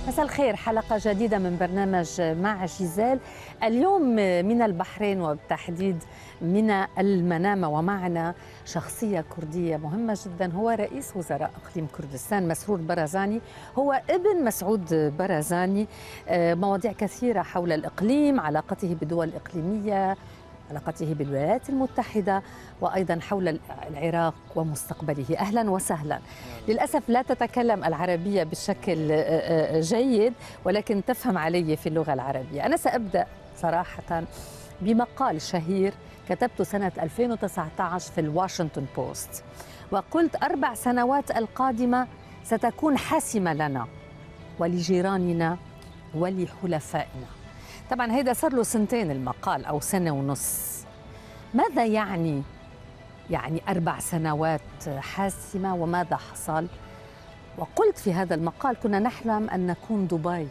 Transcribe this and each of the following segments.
مساء الخير، حلقة جديدة من برنامج مع جيزال. اليوم من البحرين وبالتحديد من المنامة، ومعنا شخصية كردية مهمة جدا، هو رئيس وزراء إقليم كردستان مسرور برزاني، هو ابن مسعود برزاني. مواضيع كثيرة حول الإقليم، علاقته بالدول الإقليمية، علاقته بالولايات المتحدة، وأيضا حول العراق ومستقبله. أهلا وسهلا. للأسف لا تتكلم العربية بشكل جيد، ولكن تفهم علي في اللغة العربية. أنا سأبدأ صراحة بمقال شهير كتبته سنة 2019 في الواشنطن بوست، وقلت 4 سنوات القادمة ستكون حاسمة لنا ولجيراننا ولحلفائنا. طبعا هيدا صار له 2 المقال أو 1.5 سنة. ماذا يعني 4 سنوات حاسمة، وماذا حصل؟ وقلت في هذا المقال كنا نحلم أن نكون دبي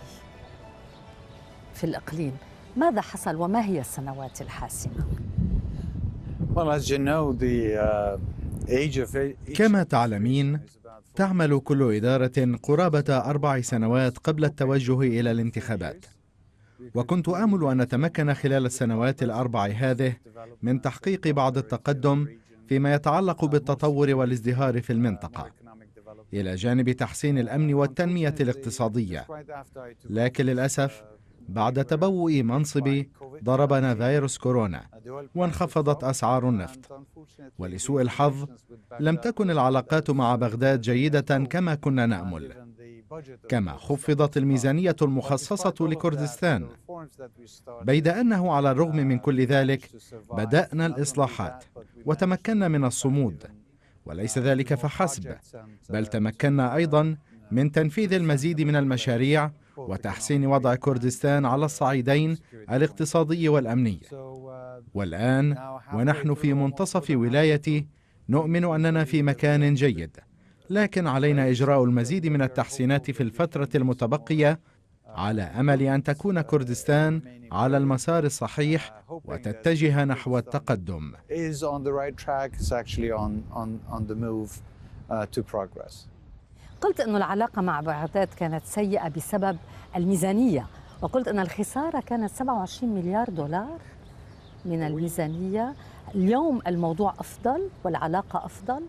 في الإقليم. ماذا حصل وما هي السنوات الحاسمة؟ كما تعلمين، تعمل كل إدارة قرابة 4 سنوات قبل التوجه إلى الانتخابات، وكنت آمل أن نتمكن خلال السنوات ال4 هذه من تحقيق بعض التقدم فيما يتعلق بالتطور والازدهار في المنطقة، إلى جانب تحسين الأمن والتنمية الاقتصادية. لكن للأسف بعد تبوء منصبي ضربنا فيروس كورونا وانخفضت أسعار النفط، ولسوء الحظ لم تكن العلاقات مع بغداد جيدة كما كنا نأمل، كما خفضت الميزانية المخصصة لكردستان. بيد أنه على الرغم من كل ذلك بدأنا الإصلاحات وتمكنا من الصمود، وليس ذلك فحسب، بل تمكنا أيضا من تنفيذ المزيد من المشاريع وتحسين وضع كردستان على الصعيدين الاقتصادي والأمني. والآن ونحن في منتصف ولايتي نؤمن أننا في مكان جيد، لكن علينا إجراء المزيد من التحسينات في الفترة المتبقية على أمل أن تكون كردستان على المسار الصحيح وتتجه نحو التقدم. قلت أن العلاقة مع بغداد كانت سيئة بسبب الميزانية، وقلت أن الخسارة كانت 27 مليار دولار من الميزانية. اليوم الموضوع أفضل والعلاقة أفضل؟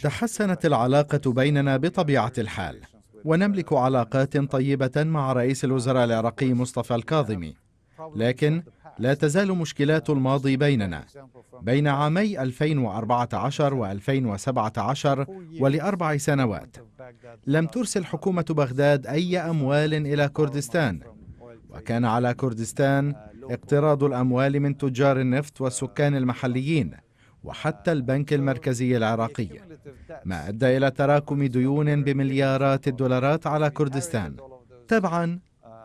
تحسنت العلاقة بيننا بطبيعة الحال، ونملك علاقات طيبة مع رئيس الوزراء العراقي مصطفى الكاظمي، لكن لا تزال مشكلات الماضي بيننا. بين عامي 2014 و2017 ول4 سنوات لم ترسل حكومة بغداد أي أموال إلى كردستان، وكان على كردستان اقتراض الأموال من تجار النفط والسكان المحليين وحتى البنك المركزي العراقي، ما أدى إلى تراكم ديون بمليارات الدولارات على كردستان. طبعا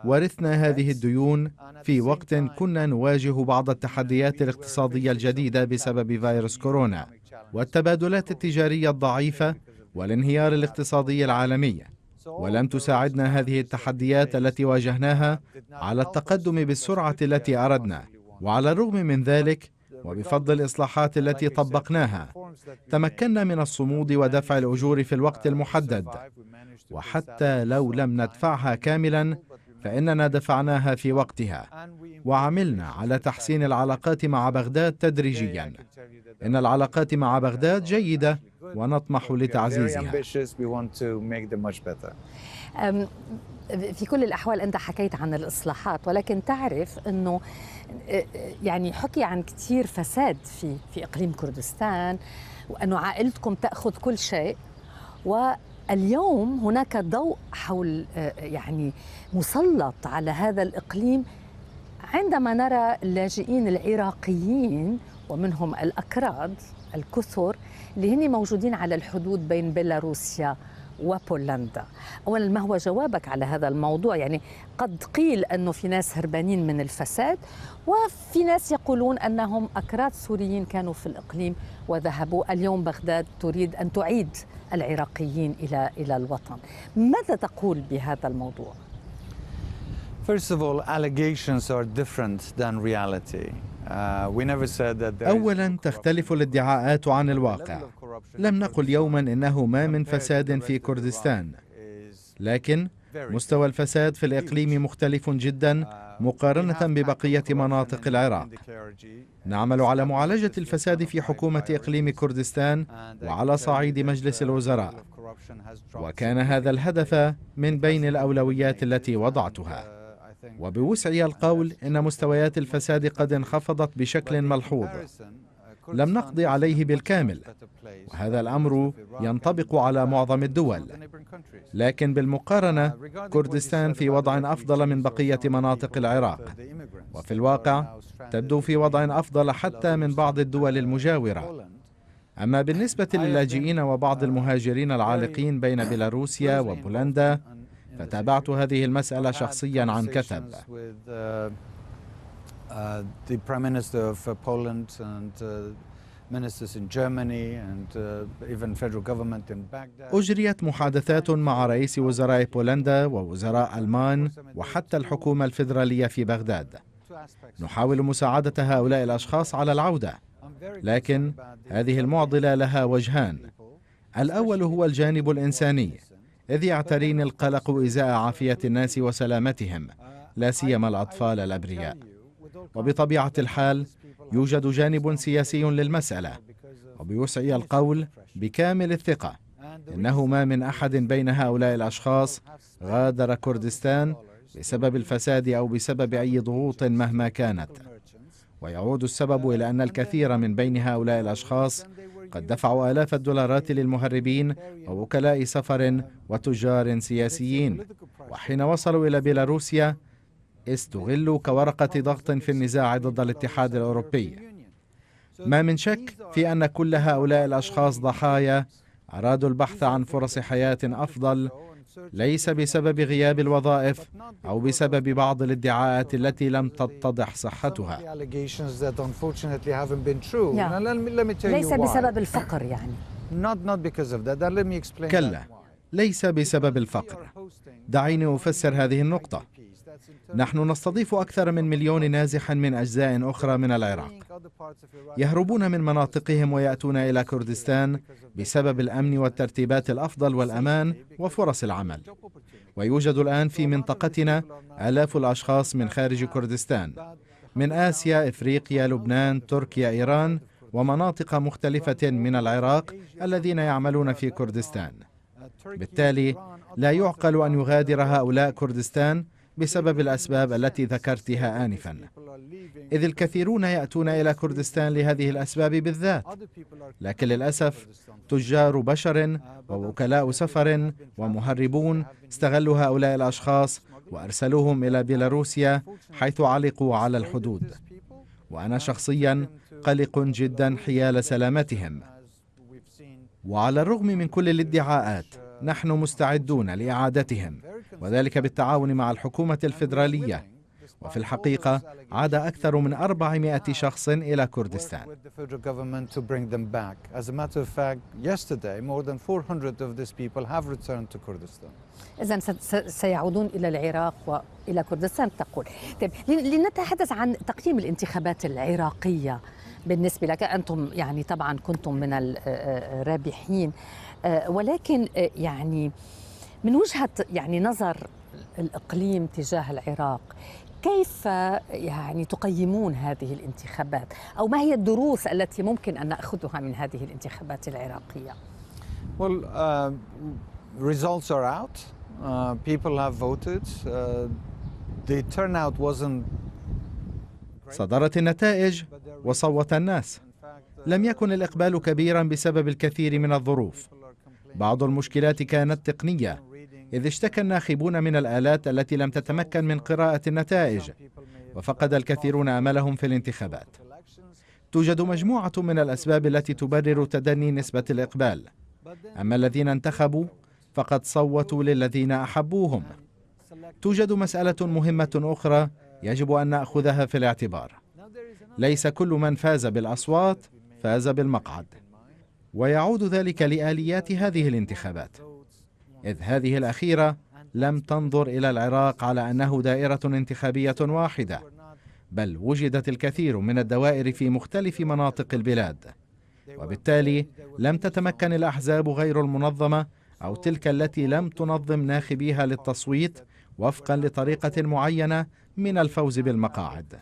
ورثنا هذه الديون في وقت كنا نواجه بعض التحديات الاقتصادية الجديدة بسبب فيروس كورونا والتبادلات التجارية الضعيفة والانهيار الاقتصادي العالمي، ولم تساعدنا هذه التحديات التي واجهناها على التقدم بالسرعة التي أردنا. وعلى الرغم من ذلك وبفضل الإصلاحات التي طبقناها تمكنا من الصمود ودفع الأجور في الوقت المحدد، وحتى لو لم ندفعها كاملا فإننا دفعناها في وقتها، وعملنا على تحسين العلاقات مع بغداد تدريجيا. إن العلاقات مع بغداد جيدة ونطمح لتعزيزها. في كل الأحوال أنت حكيت عن الإصلاحات، ولكن تعرف أنه حكي عن كتير فساد في إقليم كردستان، وأنه عائلتكم تأخذ كل شيء، واليوم هناك ضوء حول مسلط على هذا الإقليم عندما نرى اللاجئين العراقيين ومنهم الأكراد الكثر اللي هن موجودين على الحدود بين بيلاروسيا وبولندا. أولا، ما هو جوابك على هذا الموضوع؟ قد قيل أنه في ناس هربانين من الفساد، وفي ناس يقولون أنهم أكراد سوريين كانوا في الإقليم وذهبوا. اليوم بغداد تريد أن تعيد العراقيين إلى الوطن. ماذا تقول بهذا الموضوع؟ First of all, allegations are different than reality. أولا، تختلف الادعاءات عن الواقع. لم نقل يوما إنه ما من فساد في كردستان، لكن مستوى الفساد في الإقليم مختلف جدا مقارنة ببقية مناطق العراق. نعمل على معالجة الفساد في حكومة إقليم كردستان وعلى صعيد مجلس الوزراء، وكان هذا الهدف من بين الأولويات التي وضعتها. وبوسعي القول إن مستويات الفساد قد انخفضت بشكل ملحوظ. لم نقضي عليه بالكامل، وهذا الأمر ينطبق على معظم الدول، لكن بالمقارنة كردستان في وضع أفضل من بقية مناطق العراق، وفي الواقع تبدو في وضع أفضل حتى من بعض الدول المجاورة. أما بالنسبة للاجئين وبعض المهاجرين العالقين بين بيلاروسيا وبولندا، فتابعت هذه المسألة شخصيا عن كثب. The Prime Minister of Poland and ministers in Germany and even federal government in Baghdad. أجريت محادثات مع رئيس وزراء بولندا ووزراء ألمان وحتى الحكومة الفيدرالية في بغداد. نحاول مساعدة هؤلاء الأشخاص على العودة، لكن هذه المعضلة لها وجهان. الأول هو الجانب الإنساني، إذ يعتريني القلق إزاء عافية الناس وسلامتهم، لا سيما الأطفال الأبرياء. وبطبيعة الحال يوجد جانب سياسي للمسألة، وبوسعي القول بكامل الثقة إنه ما من أحد بين هؤلاء الأشخاص غادر كردستان بسبب الفساد أو بسبب أي ضغوط مهما كانت. ويعود السبب إلى أن الكثير من بين هؤلاء الأشخاص قد دفعوا آلاف الدولارات للمهربين ووكلاء سفر وتجار سياسيين، وحين وصلوا إلى بيلاروسيا استغلوا كورقة ضغط في النزاع ضد الاتحاد الأوروبي. ما من شك في أن كل هؤلاء الأشخاص ضحايا أرادوا البحث عن فرص حياة أفضل، ليس بسبب غياب الوظائف أو بسبب بعض الادعاءات التي لم تتضح صحتها. ليس بسبب الفقر يعني. كلا، ليس بسبب الفقر. دعيني أفسر هذه النقطة. نحن نستضيف أكثر من 1,000,000 نازح من أجزاء أخرى من العراق، يهربون من مناطقهم ويأتون إلى كردستان بسبب الأمن والترتيبات الأفضل والأمان وفرص العمل. ويوجد الآن في منطقتنا آلاف الأشخاص من خارج كردستان، من آسيا، إفريقيا، لبنان، تركيا، إيران ومناطق مختلفة من العراق الذين يعملون في كردستان. بالتالي لا يعقل أن يغادر هؤلاء كردستان بسبب الأسباب التي ذكرتها آنفا، إذ الكثيرون يأتون إلى كردستان لهذه الأسباب بالذات. لكن للأسف تجار بشر ووكلاء سفر ومهربون استغلوا هؤلاء الأشخاص وأرسلوهم إلى بيلاروسيا حيث علقوا على الحدود. وأنا شخصيا قلق جدا حيال سلامتهم. وعلى الرغم من كل الادعاءات نحن مستعدون لإعادتهم، وذلك بالتعاون مع الحكومة الفيدرالية. وفي الحقيقة عاد أكثر من 400 شخص إلى كردستان. إذن سيعودون إلى العراق وإلى كردستان تقول. طيب، لنتحدث عن تقييم الانتخابات العراقية بالنسبة لك. أنتم يعني طبعا كنتم من الرابحين، ولكن يعني من وجهة يعني نظر الإقليم تجاه العراق، كيف يعني تقيمون هذه الانتخابات، أو ما هي الدروس التي ممكن أن نأخذها من هذه الانتخابات العراقية؟ Well, results are out. People have voted. The turnout wasn't. صدرت النتائج وصوت الناس. لم يكن الإقبال كبيرا بسبب الكثير من الظروف. بعض المشكلات كانت تقنية، إذ اشتكى الناخبون من الآلات التي لم تتمكن من قراءة النتائج، وفقد الكثيرون أملهم في الانتخابات. توجد مجموعة من الأسباب التي تبرر تدني نسبة الإقبال. أما الذين انتخبوا فقد صوتوا للذين أحبوهم. توجد مسألة مهمة أخرى يجب أن نأخذها في الاعتبار. ليس كل من فاز بالأصوات فاز بالمقعد، ويعود ذلك لآليات هذه الانتخابات، إذ هذه الأخيرة لم تنظر إلى العراق على أنه دائرة انتخابية واحدة، بل وجدت الكثير من الدوائر في مختلف مناطق البلاد، وبالتالي لم تتمكن الأحزاب غير المنظمة أو تلك التي لم تنظم ناخبيها للتصويت وفقا لطريقة معينة من الفوز بالمقاعد.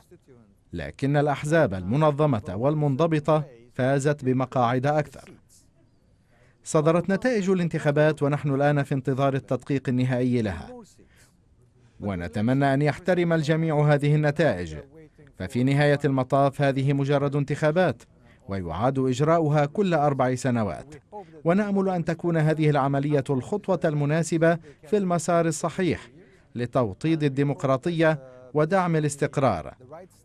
لكن الأحزاب المنظمة والمنضبطة فازت بمقاعد أكثر. صدرت نتائج الانتخابات ونحن الآن في انتظار التدقيق النهائي لها، ونتمنى أن يحترم الجميع هذه النتائج، ففي نهاية المطاف هذه مجرد انتخابات ويعاد إجراؤها كل 4 سنوات، ونأمل أن تكون هذه العملية الخطوة المناسبة في المسار الصحيح لتوطيد الديمقراطية ودعم الاستقرار.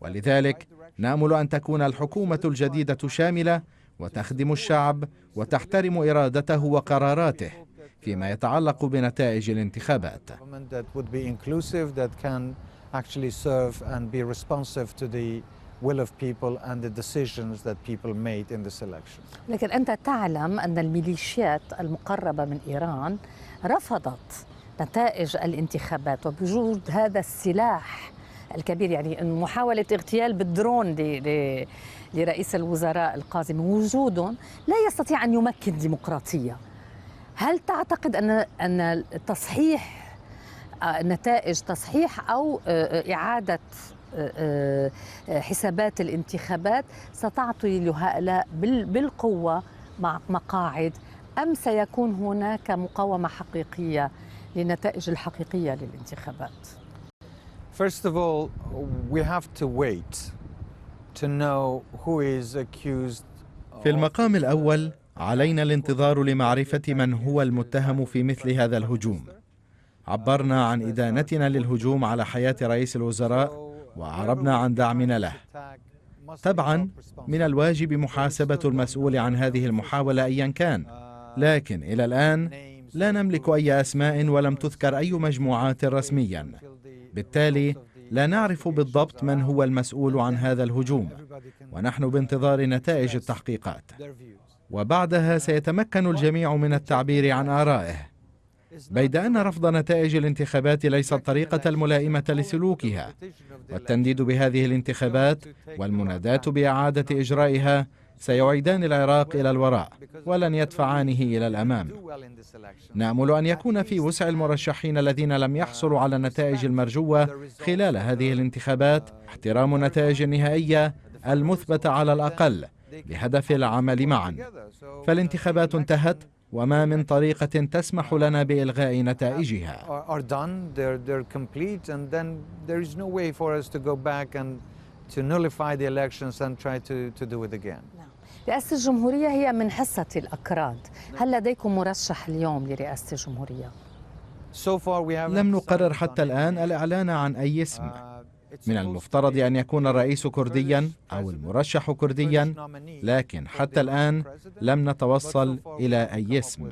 ولذلك نأمل أن تكون الحكومة الجديدة شاملة وتخدم الشعب وتحترم إرادته وقراراته فيما يتعلق بنتائج الانتخابات. لكن أنت تعلم أن الميليشيات المقربة من إيران رفضت نتائج الانتخابات، وبوجود هذا السلاح الكبير، يعني محاولة اغتيال بالدرون لرئيس الوزراء القادم، وجودهم لا يستطيع أن يمكن ديمقراطية. هل تعتقد أن تصحيح نتائج تصحيح أو إعادة حسابات الانتخابات ستعطي لهؤلاء بالقوة مع مقاعد، أم سيكون هناك مقاومة حقيقية للنتائج الحقيقية للانتخابات؟ First of all, we have to wait to know who is accused. في المقام الأول علينا الانتظار لمعرفة من هو المتهم في مثل هذا الهجوم. عبرنا عن إدانتنا للهجوم على حياة رئيس الوزراء وأعربنا عن دعمنا له. طبعا من الواجب محاسبة المسؤول عن هذه المحاولة أيا كان، لكن إلى الآن لا نملك أي أسماء ولم تذكر أي مجموعات رسميا، بالتالي لا نعرف بالضبط من هو المسؤول عن هذا الهجوم، ونحن بانتظار نتائج التحقيقات، وبعدها سيتمكن الجميع من التعبير عن آرائه. بيد أن رفض نتائج الانتخابات ليست الطريقة الملائمة لسلوكها، والتنديد بهذه الانتخابات والمناداة بإعادة إجرائها سيعيدان العراق إلى الوراء ولن يدفعانه إلى الأمام. نأمل أن يكون في وسع المرشحين الذين لم يحصلوا على النتائج المرجوة خلال هذه الانتخابات احترام النتائج النهائية المثبتة على الأقل بهدف العمل معا. فالانتخابات انتهت وما من طريقة تسمح لنا بإلغاء نتائجها. رئاسة الجمهورية هي من حصة الأكراد، هل لديكم مرشح اليوم لرئاسة الجمهورية؟ لم نقرر حتى الآن الإعلان عن أي اسم. من المفترض أن يكون الرئيس كرديا أو المرشح كرديا، لكن حتى الآن لم نتوصل إلى أي اسم.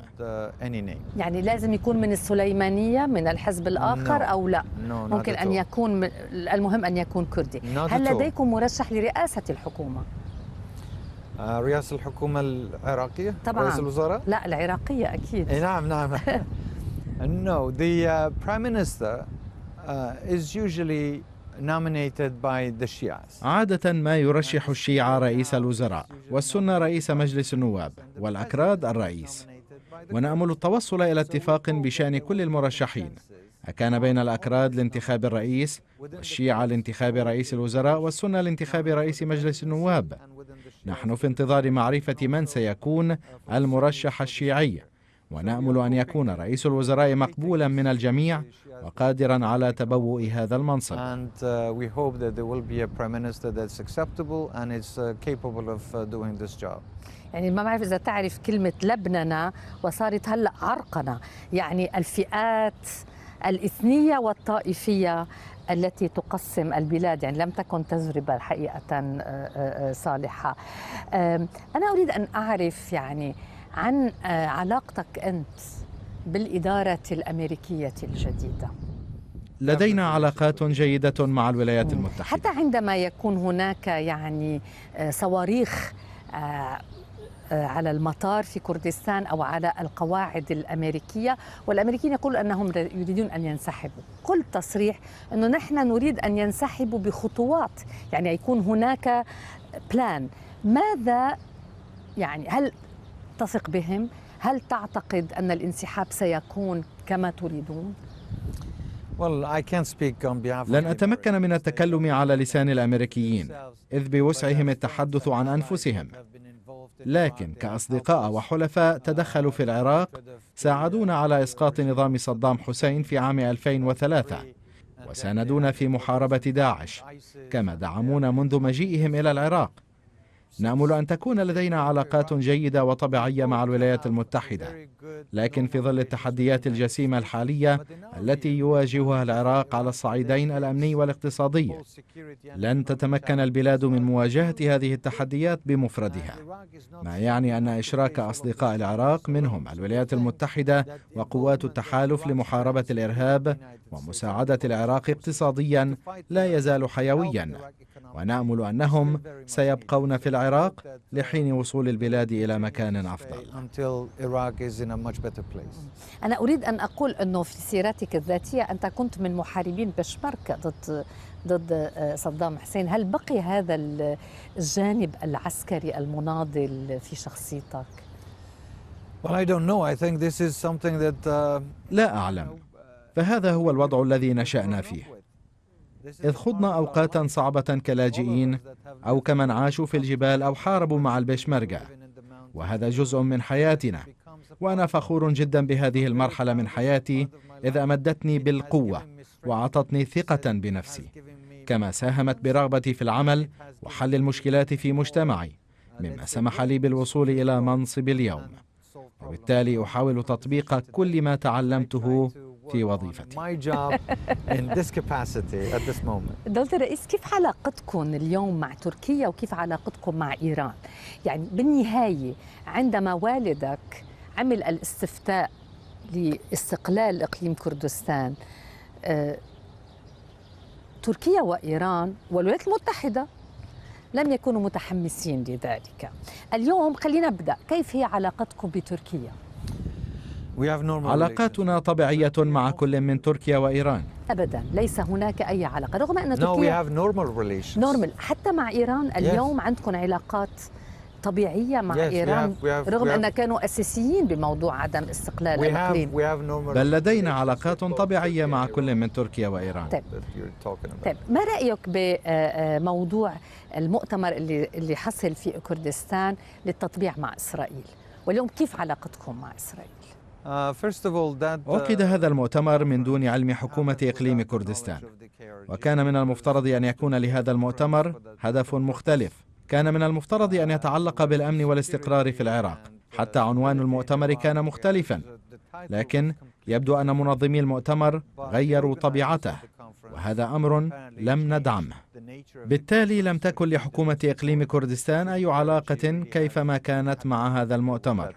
يعني لازم يكون من السليمانية من الحزب الآخر أو لا؟ ممكن أن يكون المهم أن يكون كردي. هل لديكم مرشح لرئاسة الحكومة؟ رئاسة الحكومة العراقية؟ طبعا. رئيس الوزراء؟ لا العراقية أكيد. نعم. No, the Prime Minister is usually nominated by the Shias. عادة ما يرشح الشيعة رئيس الوزراء والسنة رئيس مجلس النواب والأكراد الرئيس، ونأمل التوصل إلى اتفاق بشأن كل المرشحين، أكان بين الأكراد لانتخاب الرئيس والشيعة لانتخاب رئيس الوزراء والسنة لانتخاب رئيس مجلس النواب. نحن في انتظار معرفة من سيكون المرشح الشيعي، ونأمل أن يكون رئيس الوزراء مقبولا من الجميع وقادرا على تبوء هذا المنصب. يعني ما بعرف إذا تعرف كلمة لبننا وصارت هلأ عرقنا، يعني الفئات الإثنية والطائفية التي تقسم البلاد، يعني لم تكن تجربة حقيقة صالحة. أنا أريد أن أعرف يعني عن علاقتك أنت بالإدارة الأمريكية الجديدة. لدينا علاقات جيدة مع الولايات المتحدة، حتى عندما يكون هناك يعني صواريخ على المطار في كردستان أو على القواعد الأمريكية، والأمريكيين يقولون أنهم يريدون أن ينسحبوا. قلت تصريح أنه نحن نريد أن ينسحبوا بخطوات، يعني يكون هناك بلان. ماذا يعني، هل تثق بهم؟ هل تعتقد أن الانسحاب سيكون كما تريدون؟ Well, I can't speak on behalf of لن the أتمكن من التكلم على لسان الأمريكيين، إذ بوسعهم التحدث عن أنفسهم. لكن كأصدقاء وحلفاء تدخلوا في العراق، ساعدونا على إسقاط نظام صدام حسين في عام 2003، وساندونا في محاربة داعش، كما دعمونا منذ مجيئهم إلى العراق. نأمل أن تكون لدينا علاقات جيدة وطبيعية مع الولايات المتحدة، لكن في ظل التحديات الجسيمة الحالية التي يواجهها العراق على الصعيدين الأمني والاقتصادي، لن تتمكن البلاد من مواجهة هذه التحديات بمفردها، ما يعني أن إشراك أصدقاء العراق منهم الولايات المتحدة وقوات التحالف لمحاربة الإرهاب ومساعدة العراق اقتصاديا لا يزال حيويا، ونأمل أنهم سيبقون في العراق لحين وصول البلاد إلى مكان أفضل. أنا أريد أن أقول أنه في سيرتك الذاتية أنت كنت من محاربين بشمركة ضد صدام حسين. هل بقي هذا الجانب العسكري المناضل في شخصيتك؟ لا أعلم، فهذا هو الوضع الذي نشأنا فيه، إذ خضنا أوقاتا صعبة كلاجئين أو كمن عاشوا في الجبال أو حاربوا مع البيشمركة، وهذا جزء من حياتنا، وأنا فخور جدا بهذه المرحلة من حياتي، إذ أمدتني بالقوة وأعطتني ثقة بنفسي، كما ساهمت برغبتي في العمل وحل المشكلات في مجتمعي، مما سمح لي بالوصول إلى منصب اليوم، وبالتالي أحاول تطبيق كل ما تعلمته في وظيفتي. دولة الرئيس، كيف علاقتكم اليوم مع تركيا وكيف علاقتكم مع إيران؟ يعني بالنهاية عندما والدك عمل الاستفتاء لاستقلال إقليم كردستان، تركيا وإيران والولايات المتحدة لم يكونوا متحمسين لذلك. اليوم خلينا نبدأ، كيف هي علاقتكم بتركيا؟ علاقاتنا طبيعية مع كل من تركيا وإيران. أبدا ليس هناك أي علاقة، رغم أن تركيا نورمال. حتى مع إيران اليوم عندكم علاقات طبيعية مع إيران، رغم أن كانوا أساسيين بموضوع عدم استقلال الإقليم. بل لدينا علاقات طبيعية مع كل من تركيا وإيران. طيب ما رأيك بموضوع المؤتمر اللي حصل في كردستان للتطبيع مع إسرائيل، واليوم كيف علاقتكم مع إسرائيل؟ عقد هذا المؤتمر من دون علم حكومة إقليم كردستان، وكان من المفترض أن يكون لهذا المؤتمر هدف مختلف. كان من المفترض أن يتعلق بالأمن والاستقرار في العراق، حتى عنوان المؤتمر كان مختلفا، لكن يبدو أن منظمي المؤتمر غيروا طبيعته، وهذا أمر لم ندعمه. بالتالي لم تكن لحكومة إقليم كردستان أي علاقة كيفما كانت مع هذا المؤتمر.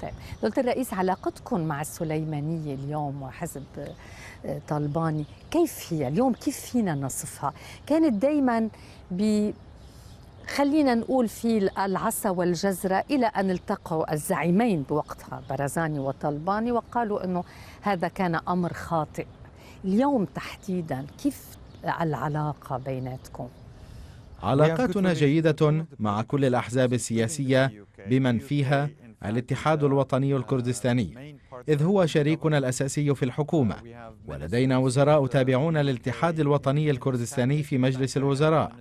طيب دولة الرئيس، علاقتكم مع السليمانية اليوم وحزب طالباني كيف هي اليوم؟ كيف فينا نصفها؟ كانت دايما خلينا نقول في العصا والجزرة، إلى أن التقوا الزعيمين بوقتها برزاني وطالباني وقالوا أنه هذا كان أمر خاطئ. اليوم تحديدا كيف العلاقة بيناتكم؟ علاقاتنا جيدة مع كل الأحزاب السياسية بمن فيها الاتحاد الوطني الكردستاني، إذ هو شريكنا الأساسي في الحكومة، ولدينا وزراء تابعون للاتحاد الوطني الكردستاني في مجلس الوزراء،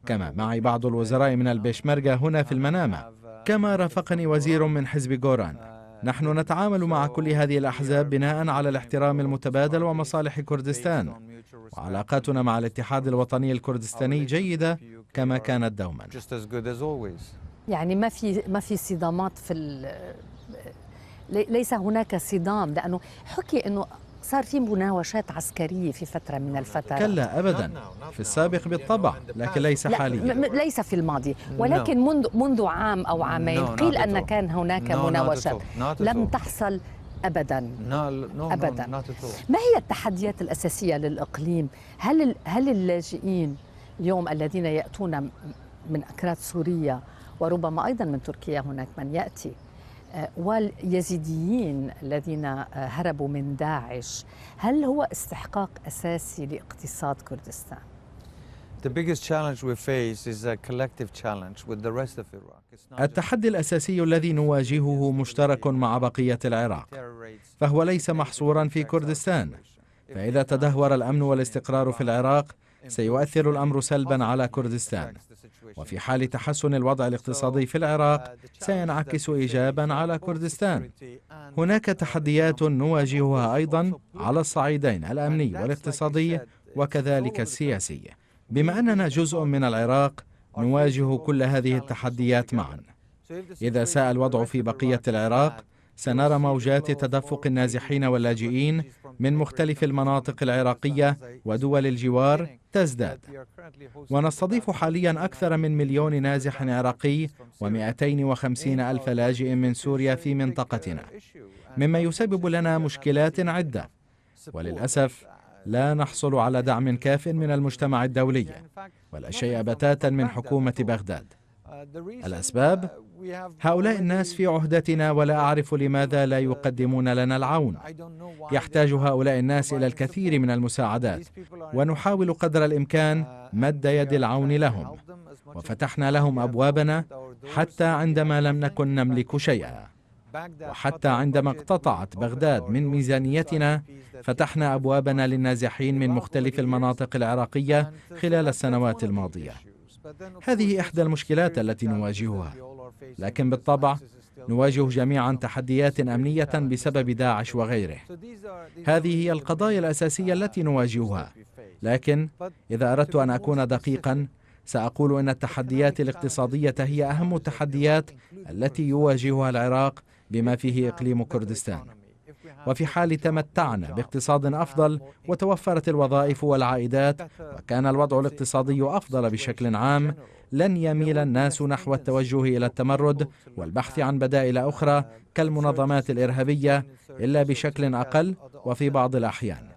كما معي بعض الوزراء من البيشمركة هنا في المنامة، كما رافقني وزير من حزب غوران. نحن نتعامل مع كل هذه الأحزاب بناء على الاحترام المتبادل ومصالح كردستان، وعلاقاتنا مع الاتحاد الوطني الكردستاني جيدة كما كانت دوما. يعني ما في صدامات ليس هناك صدام، لأنه حكي أنه صار في مناوشات عسكرية في فترة من الفترات. كلا أبدا، في السابق بالطبع، لكن ليس حاليا. ليس في الماضي، ولكن منذ عام أو عامين قيل أن كان هناك مناوشات لم تحصل أبدا. أبدا. ما هي التحديات الأساسية للإقليم؟ هل اللاجئين اليوم الذين يأتون من أكراد سوريا وربما أيضا من تركيا، هناك من يأتي، واليزيديين الذين هربوا من داعش، هل هو استحقاق أساسي لاقتصاد كردستان؟ The biggest challenge we face is a collective challenge with the rest of Iraq. It's not just التحدي الأساسي الذي نواجهه مشترك مع بقية العراق، terror rates. فهو ليس محصورا في كردستان. فإذا تدهور الأمن والاستقرار في العراق سيؤثر الأمر سلبا على كردستان، وفي حال تحسن الوضع الاقتصادي في العراق سينعكس إيجابا على كردستان. هناك تحديات نواجهها أيضا على الصعيدين الأمني والاقتصادي وكذلك السياسي. بما أننا جزء من العراق نواجه كل هذه التحديات معا. إذا ساء الوضع في بقية العراق سنرى موجات تدفق النازحين واللاجئين من مختلف المناطق العراقية ودول الجوار تزداد، ونستضيف حاليا أكثر من 1,000,000 نازح عراقي و250,000 لاجئ من سوريا في منطقتنا، مما يسبب لنا مشكلات عدة، وللأسف لا نحصل على دعم كاف من المجتمع الدولي ولا شيء بتاتا من حكومة بغداد. الأسباب؟ هؤلاء الناس في عهدتنا ولا أعرف لماذا لا يقدمون لنا العون. يحتاج هؤلاء الناس إلى الكثير من المساعدات، ونحاول قدر الإمكان مد يد العون لهم، وفتحنا لهم أبوابنا حتى عندما لم نكن نملك شيئا، وحتى عندما اقتطعت بغداد من ميزانيتنا فتحنا أبوابنا للنازحين من مختلف المناطق العراقية خلال السنوات الماضية. هذه إحدى المشكلات التي نواجهها، لكن بالطبع نواجه جميعا تحديات أمنية بسبب داعش وغيره. هذه هي القضايا الأساسية التي نواجهها، لكن إذا أردت أن أكون دقيقا سأقول أن التحديات الاقتصادية هي أهم التحديات التي يواجهها العراق بما فيه إقليم كردستان. وفي حال تمتعنا باقتصاد أفضل وتوفرت الوظائف والعائدات وكان الوضع الاقتصادي أفضل بشكل عام، لن يميل الناس نحو التوجه إلى التمرد والبحث عن بدائل أخرى كالمنظمات الإرهابية إلا بشكل أقل وفي بعض الأحيان.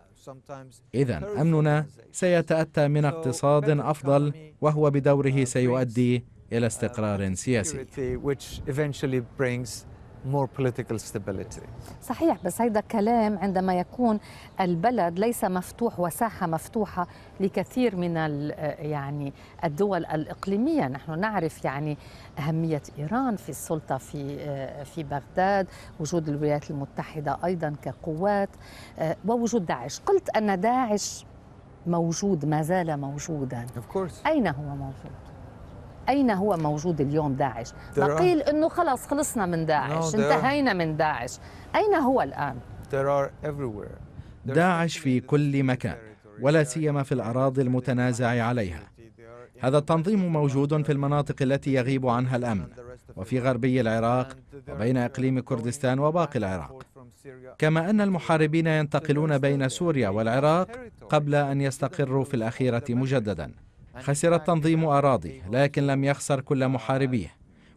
إذن أمننا سيتأتى من اقتصاد أفضل، وهو بدوره سيؤدي إلى استقرار سياسي. more political stability. صحيح، بس هيدا كلام عندما يكون البلد ليس مفتوح وساحة مفتوحة لكثير من يعني الدول الإقليمية. نحن نعرف يعني أهمية إيران في السلطة في بغداد، وجود الولايات المتحدة أيضا كقوات، ووجود داعش. قلت أن داعش موجود، ما زال موجودا. أين هو موجود؟ أين هو موجود اليوم داعش؟ ما قيل أنه خلاص خلصنا من داعش، انتهينا من داعش. أين هو الآن؟ داعش في كل مكان، ولا سيما في الأراضي المتنازع عليها. هذا التنظيم موجود في المناطق التي يغيب عنها الأمن، وفي غربي العراق وبين إقليم كردستان وباقي العراق، كما أن المحاربين ينتقلون بين سوريا والعراق قبل أن يستقروا في الأخيرة مجددا. خسر التنظيم أراضي، لكن لم يخسر كل محاربيه،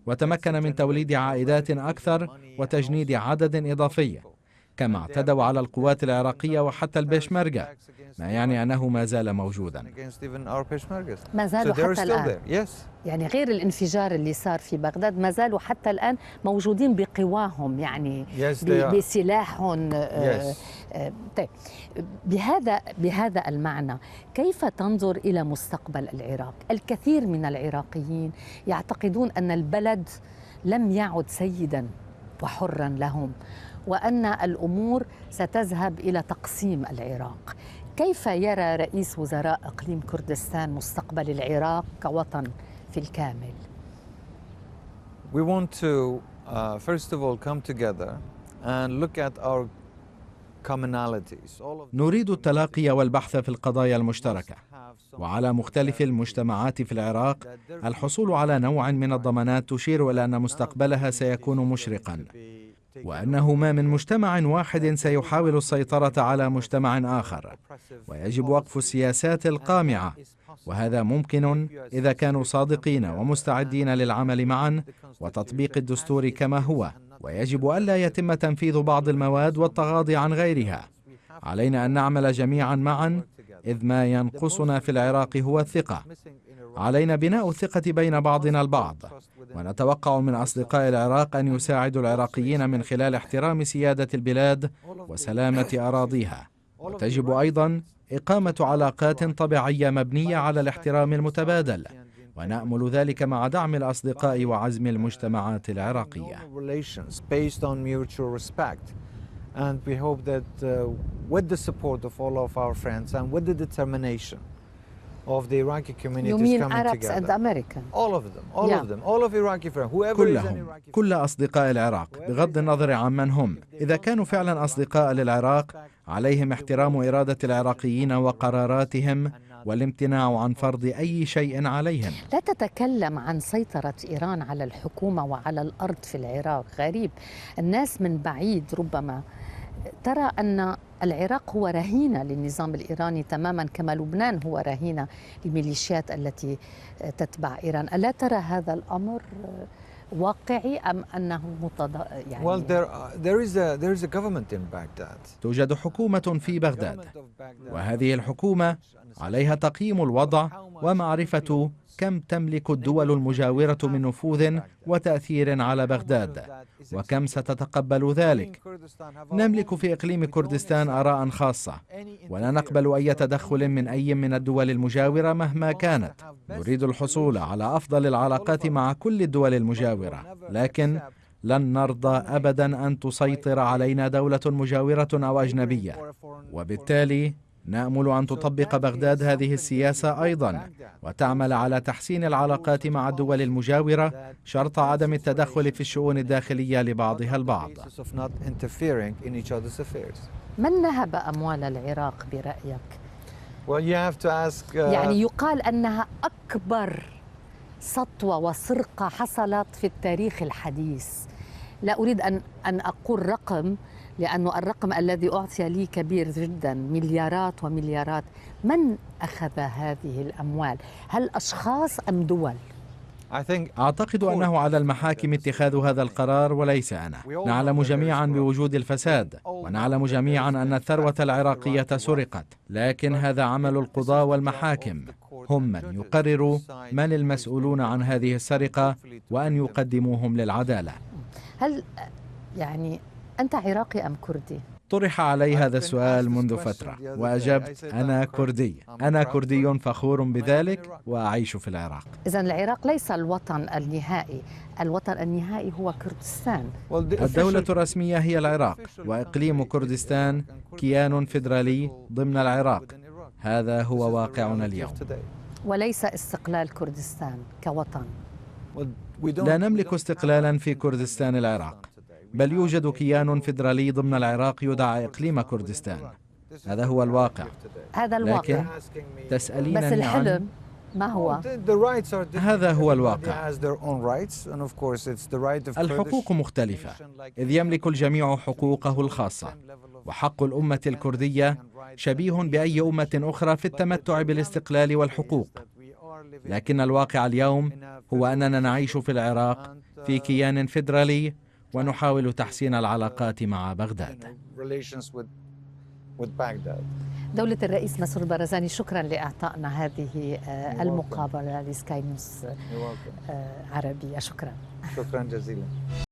وتمكن من توليد عائدات أكثر وتجنيد عدد إضافي، كما اعتدوا على القوات العراقية وحتى البيشمركة، ما يعني أنه ما زال موجودا. ما زالوا حتى الآن. يعني غير الانفجار اللي صار في بغداد، ما زالوا حتى الآن موجودين بقواهم، يعني بسلاحهم. طيب، بهذا المعنى كيف تنظر إلى مستقبل العراق؟ الكثير من العراقيين يعتقدون أن البلد لم يعد سيدا وحرا لهم، وأن الأمور ستذهب إلى تقسيم العراق. كيف يرى رئيس وزراء إقليم كردستان مستقبل العراق كوطن في الكامل؟ We want to first of all come together and look at our commonalities. نريد التلاقي والبحث في القضايا المشتركة، وعلى مختلف المجتمعات في العراق الحصول على نوع من الضمانات تشير إلى أن مستقبلها سيكون مشرقا، وأنه ما من مجتمع واحد سيحاول السيطرة على مجتمع آخر، ويجب وقف السياسات القامعة، وهذا ممكن إذا كانوا صادقين ومستعدين للعمل معا وتطبيق الدستور كما هو، ويجب ألا يتم تنفيذ بعض المواد والتغاضي عن غيرها. علينا أن نعمل جميعا معا، إذ ما ينقصنا في العراق هو الثقة. علينا بناء الثقة بين بعضنا البعض، ونتوقع من أصدقاء العراق أن يساعدوا العراقيين من خلال احترام سيادة البلاد وسلامة أراضيها. وتجب أيضا إقامة علاقات طبيعية مبنية على الاحترام المتبادل، ونأمل ذلك مع دعم الأصدقاء وعزم المجتمعات العراقية. And we hope that with the support of all of our friends and with the determination of the Iraqi communities You mean coming Arabs together. and Americans? All of them, all of Iraqi friends, whoever is an كلهم، Iraqi كل أصدقاء العراق بغض النظر عن من هم، إذا كانوا فعلا أصدقاء للعراق عليهم احترام إرادة العراقيين وقراراتهم والامتناع عن فرض أي شيء عليهم. لا تتكلم عن سيطرة إيران على الحكومة وعلى الأرض في العراق. غريب، الناس من بعيد ربما ترى أن العراق هو رهينة للنظام الإيراني تماما كما لبنان هو رهينة للميليشيات التي تتبع إيران. ألا ترى هذا الأمر واقعي أم أنه يعني Well, there is a government in Baghdad. توجد حكومة في بغداد، وهذه الحكومة عليها تقييم الوضع ومعرفة كم تملك الدول المجاورة من نفوذ وتأثير على بغداد وكم ستتقبل ذلك. نملك في إقليم كردستان آراء خاصة، ولا نقبل أي تدخل من أي من الدول المجاورة مهما كانت. نريد الحصول على أفضل العلاقات مع كل الدول المجاورة، لكن لن نرضى أبدا أن تسيطر علينا دولة مجاورة أو أجنبية، وبالتالي نأمل أن تطبق بغداد هذه السياسة أيضا وتعمل على تحسين العلاقات مع الدول المجاورة شرط عدم التدخل في الشؤون الداخلية لبعضها البعض. من نهب أموال العراق برأيك؟ يعني يقال أنها أكبر سطوة وسرقة حصلت في التاريخ الحديث. لا أريد أن أقول رقم لأن الرقم الذي أعطي لي كبير جدا، مليارات ومليارات. من أخذ هذه الأموال؟ هل أشخاص أم دول؟ أعتقد أنه على المحاكم اتخاذ هذا القرار وليس أنا. نعلم جميعا بوجود الفساد، ونعلم جميعا أن الثروة العراقية سرقت، لكن هذا عمل القضاة والمحاكم، هم من يقرروا من المسؤولون عن هذه السرقة وأن يقدموهم للعدالة. هل يعني أنت عراقي أم كردي؟ طرح علي هذا السؤال منذ فترة وأجبت أنا كردي. أنا كردي فخور بذلك وأعيش في العراق. إذن العراق ليس الوطن النهائي، الوطن النهائي هو كردستان. الدولة الرسمية هي العراق، وإقليم كردستان كيان فيدرالي ضمن العراق. هذا هو واقعنا اليوم، وليس استقلال كردستان كوطن. لا نملك استقلالا في كردستان العراق، بل يوجد كيان فيدرالي ضمن العراق يدعى إقليم كردستان. هذا هو الواقع. هذا الواقع. لكن تسألينني بس الحلم ما هو؟ هذا هو الواقع. الحقوق مختلفة، إذ يملك الجميع حقوقه الخاصة، وحق الأمة الكردية شبيه بأي أمة أخرى في التمتع بالاستقلال والحقوق. لكن الواقع اليوم هو أننا نعيش في العراق في كيان فيدرالي ونحاول تحسين العلاقات مع بغداد. دولة الرئيس مسرور بارزاني، شكرا لإعطائنا هذه المقابلة لسكاي نيوز عربية. شكرا جزيلا.